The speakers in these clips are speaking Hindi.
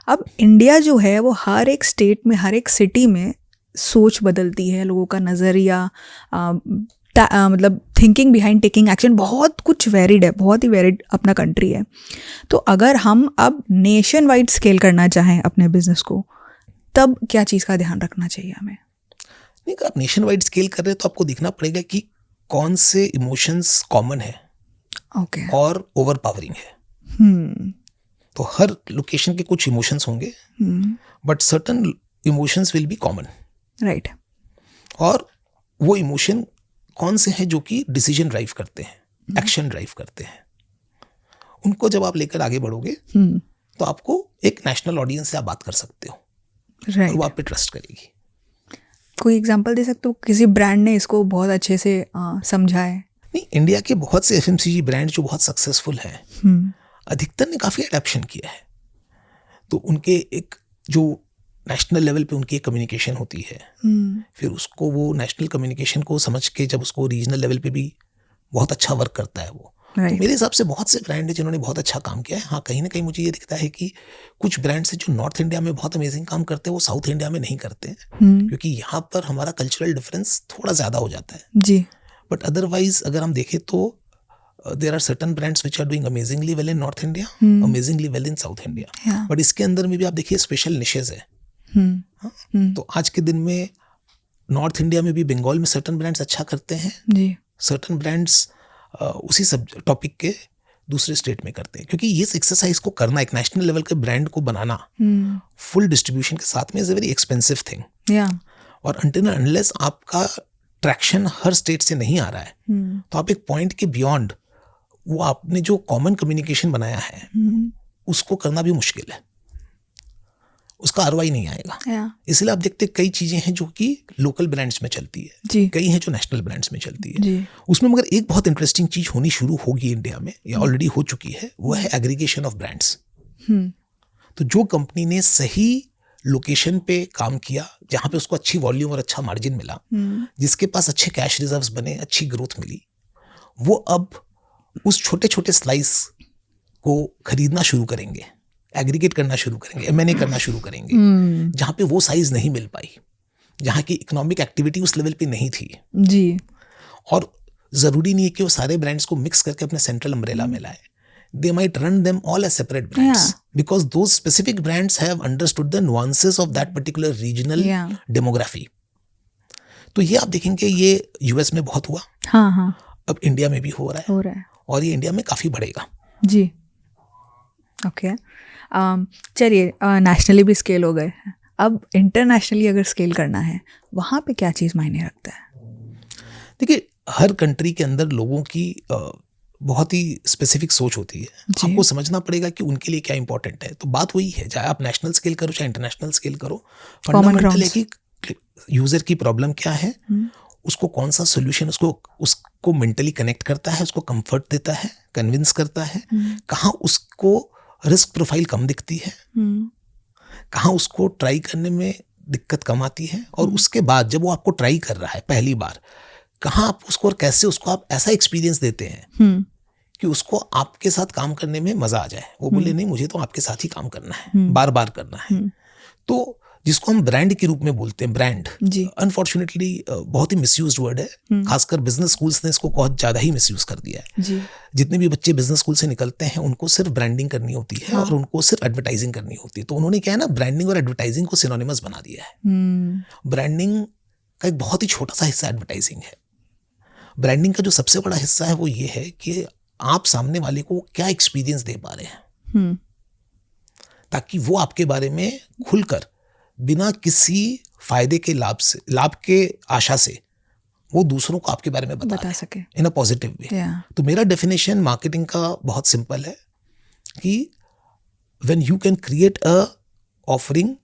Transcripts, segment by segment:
अब इंडिया जो है वो हर एक स्टेट में, हर एक सिटी में सोच बदलती है, लोगों का नज़रिया, मतलब थिंकिंग बिहाइंड टेकिंग एक्शन, बहुत कुछ वेरिड है, बहुत ही वेरिड अपना कंट्री है। तो अगर हम अब नेशन वाइड स्केल करना चाहें अपने बिजनेस को, तब क्या चीज़ का ध्यान रखना चाहिए हमें? नहीं, आप नेशन वाइड स्केल कर रहे हैं तो आपको देखना पड़ेगा कि कौन से इमोशंस कॉमन है ओके। और ओवर पावरिंग है। तो हर लोकेशन के कुछ इमोशंस होंगे, but certain emotions will be common. Right. और वो इमोशन कौन से हैं जो कि डिसीजन ड्राइव करते हैं, एक्शन ड्राइव करते हैं। उनको जब आप लेकर आगे बढ़ोगे तो आपको एक नेशनल ऑडियंस से आप बात कर सकते हो, और राइट। वो आप पे ट्रस्ट करेगी। कोई एग्जांपल दे सकते हो, किसी ब्रांड ने इसको बहुत अच्छे से समझा है? नहीं, इंडिया के बहुत से एफएमसीजी ब्रांड जो बहुत सक्सेसफुल हैं, अधिकतर ने काफ़ी अडेप्शन किया है। तो उनके एक जो नेशनल लेवल पे उनकी एक कम्युनिकेशन होती है, फिर उसको वो नेशनल कम्युनिकेशन को समझ के जब उसको रीजनल लेवल पे भी बहुत अच्छा वर्क करता है वो। तो मेरे हिसाब से बहुत से ब्रांड है जिन्होंने बहुत अच्छा काम किया है। हाँ, कहीं ना कहीं मुझे ये दिखता है कि कुछ ब्रांड्स हैं जो नॉर्थ इंडिया में बहुत अमेजिंग काम करते हैं, वो साउथ इंडिया में नहीं करते हैं, क्योंकि यहाँ पर हमारा कल्चरल डिफरेंस थोड़ा ज़्यादा हो जाता है जी। बट अदरवाइज अगर हम देखें तो there are certain brands which are doing amazingly well in North India, amazingly well in South India. But इसके अंदर में भी आप देखिए स्पेशल निशेज है। तो आज के दिन में नॉर्थ इंडिया में भी बंगाल में सर्टन ब्रांड्स अच्छा करते हैं जी। सर्टन ब्रांड्स उसी सब टॉपिक के दूसरे स्टेट में करते हैं, क्योंकि ये एक्सरसाइज को करना, एक नेशनल लेवल के ब्रांड को बनाना फुल डिस्ट्रीब्यूशन के साथ में is a very expensive thing. और अनटिल अनलेस आपका ट्रैक्शन हर स्टेट से नहीं आ रहा है तो आप एक पॉइंट के बियॉन्ड वो आपने जो कॉमन कम्युनिकेशन बनाया है उसको करना भी मुश्किल है, उसका आरओआई नहीं आएगा। इसलिए आप देखते कई चीजें हैं जो कि लोकल ब्रांड्स में चलती है, कई हैं जो नेशनल ब्रांड्स में चलती है। उसमें मगर एक बहुत इंटरेस्टिंग चीज होनी शुरू होगी इंडिया में, या ऑलरेडी हो चुकी है, वो है एग्रीगेशन ऑफ ब्रांड्स। तो जो कंपनी ने सही लोकेशन पे काम किया, जहां पे उसको अच्छी वॉल्यूम और अच्छा मार्जिन मिला, जिसके पास अच्छे कैश रिजर्व्स बने, अच्छी ग्रोथ मिली, वो अब उस छोटे छोटे स्लाइस को खरीदना शुरू करेंगे, एग्रीगेट करना शुरू करेंगे, एमएनए करना शुरू करेंगे, जहां पे वो साइज नहीं मिल पाई, जहां की इकोनॉमिक एक्टिविटी उस लेवल पे नहीं थी जी। और जरूरी नहीं है कि वो सारे ब्रांड्स को मिक्स करके अपने सेंट्रल अम्ब्रेला में लाए। They might run them all as separate brands, because those specific brands have understood the nuances of that particular regional demography. तो ये आप देखेंगे ये यूएस में बहुत हुआ, अब इंडिया में भी हो रहा है और ये इंडिया में काफी बढ़ेगा। जी। ओके। चलिए, नेशनली भी स्केल हो गए, अब इंटरनेशनली अगर स्केल करना है, वहाँ पे क्या चीज़ मायने रखता है? देखिए, हर कंट्री के अंदर लोगों की बहुत ही स्पेसिफिक सोच होती है, आपको समझना पड़ेगा कि उनके लिए क्या इंपॉर्टेंट है। तो बात वही है, चाहे आप नेशनल स्केल करो चाहे इंटरनेशनल स्केल करो, फंडामेंटल है कि यूजर की प्रॉब्लम क्या है, उसको कौन सा सोल्यूशन उसको मेंटली कनेक्ट करता है, उसको कंफर्ट देता है, कन्विंस करता है, कहाँ उसको रिस्क प्रोफाइल कम दिखती है, कहाँ उसको ट्राई करने में दिक्कत कम आती है, और उसके बाद जब वो आपको ट्राई कर रहा है पहली बार, कहाँ आप उसको और कैसे उसको आप ऐसा एक्सपीरियंस देते हैं कि उसको आपके साथ काम करने में मजा आ जाए, वो बोले नहीं मुझे तो आपके साथ ही काम करना है, बार बार करना है। तो जिसको हम ब्रांड के रूप में बोलते हैं, ब्रांड अनफॉर्चुनेटली बहुत ही मिसयूज्ड वर्ड है, खासकर बिजनेस स्कूल्स ने इसको बहुत ज्यादा ही मिसयूज कर दिया है। जितने भी बच्चे बिजनेस स्कूल से निकलते हैं उनको सिर्फ ब्रांडिंग करनी होती है और उनको सिर्फ एडवर्टाइजिंग करनी होती है। तो उन्होंने क्या है ना, ब्रांडिंग और एडवर्टाइजिंग को सिनोनिमस बना दिया है। ब्रांडिंग का एक बहुत ही छोटा सा हिस्सा एडवर्टाइजिंग है। ब्रांडिंग का जो सबसे बड़ा हिस्सा है वो ये है कि आप सामने वाले को क्या एक्सपीरियंस दे पा रहे हैं, ताकि वो आपके बारे में खुलकर बिना किसी फायदे के लाभ के आशा से वो दूसरों को आपके बारे में बता सके इन अ पॉजिटिव वे। तो मेरा डेफिनेशन मार्केटिंग का बहुत सिंपल है कि when you can create a offering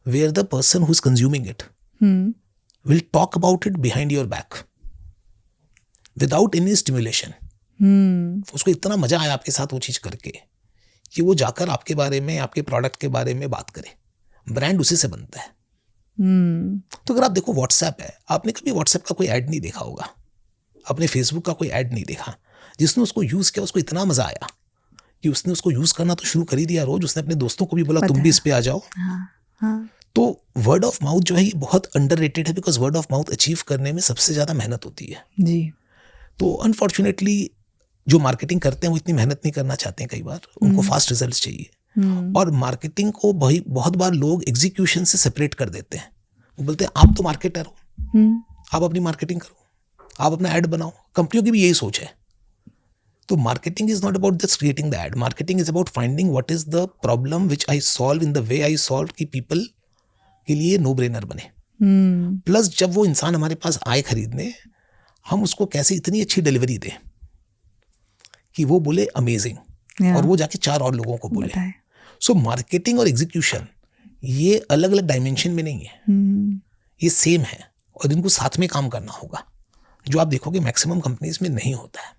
where the person who is consuming it will talk about it behind your back without any stimulation. उसको इतना मजा आया आपके साथ वो चीज करके कि वो जाकर आपके बारे में, आपके प्रोडक्ट के बारे में बात करे। ब्रांड उसी से बनता है। तो अगर आप देखो व्हाट्सएप है, आपने कभी व्हाट्सएप का कोई ऐड नहीं देखा होगा, आपने फेसबुक का कोई ऐड नहीं देखा, जिसने उसको यूज किया उसको इतना मजा आया कि उसने उसको यूज करना तो शुरू कर ही दिया रोज, उसने अपने दोस्तों को भी बोला पता तुम भी इस पे आ जाओ। हाँ तो वर्ड ऑफ माउथ जो है ये बहुत अंडररेटेड है, because word of mouth achieve करने में सबसे ज्यादा मेहनत होती है। जी। तो अनफॉर्चुनेटली जो मार्केटिंग करते हैं वो इतनी मेहनत नहीं करना चाहते हैं, कई बार उनको फास्ट रिजल्ट चाहिए। और मार्केटिंग को भाई बहुत बार लोग एग्जीक्यूशन से सेपरेट कर देते हैं। वो बोलते हैं आप तो मार्केटर हो, आप अपनी मार्केटिंग करो, आप अपना ऐड बनाओ। कंपनियों की भी यही सोच है। तो marketing is not about just creating the add, marketing is about finding what is the problem which I solve in the way I solve, कि पीपल के लिए नो ब्रेनर बने। प्लस जब वो इंसान हमारे पास आए खरीदने, हम उसको कैसे इतनी अच्छी डिलीवरी दें कि वो बोले अमेजिंग, और वो जाके 4 और लोगों को बोले। सो मार्केटिंग और एग्जीक्यूशन ये अलग अलग डायमेंशन में नहीं है, ये सेम है, और इनको साथ में काम करना होगा, जो आप देखोगे मैक्सिमम कंपनीज में नहीं होता है।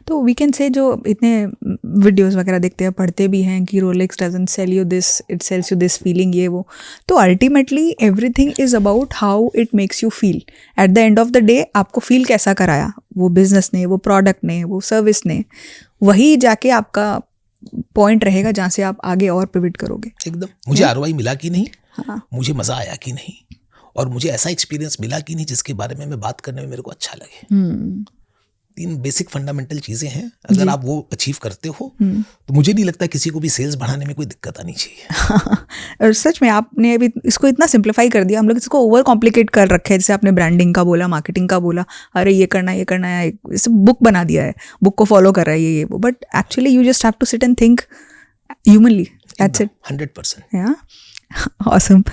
तो वी कैन से जो इतने वीडियोस वगैरह देखते हैं, पढ़ते भी हैं कि Rolex doesn't sell you this, it sells you this feeling, ये वो। तो ultimately everything is about how it makes you feel. At the end of the day आपको फील कैसा कराया वो बिजनेस ने, वो प्रोडक्ट ने, वो सर्विस ने, वही जाके आपका पॉइंट रहेगा जहाँ से आप आगे और पिविट करोगे। एकदम। मुझे ROI मिला कि नहीं, मुझे मजा आया कि नहीं, और मुझे ऐसा एक्सपीरियंस मिला कि नहीं जिसके बारे में मैं बात करने में मेरे को अच्छा लगे। 3 बेसिक फंडामेंटल चीजें हैं, अगर आप वो अचीव करते हो तो मुझे नहीं लगता किसी को भी सेल्स बढ़ाने में कोई दिक्कत आनी चाहिए। और सच में आपने अभी इसको इतना सिंप्लीफाई कर दिया, हम लोग इसको ओवर कॉम्प्लिकेट कर रखे हैं। जैसे आपने ब्रांडिंग का बोला, मार्केटिंग का बोला, अरे ये करना है, इसे बुक बना दिया है, बुक को फॉलो कर रहा है ये वो, but actually you just have to sit and think humanly, that's it. 100%। या ऑसम।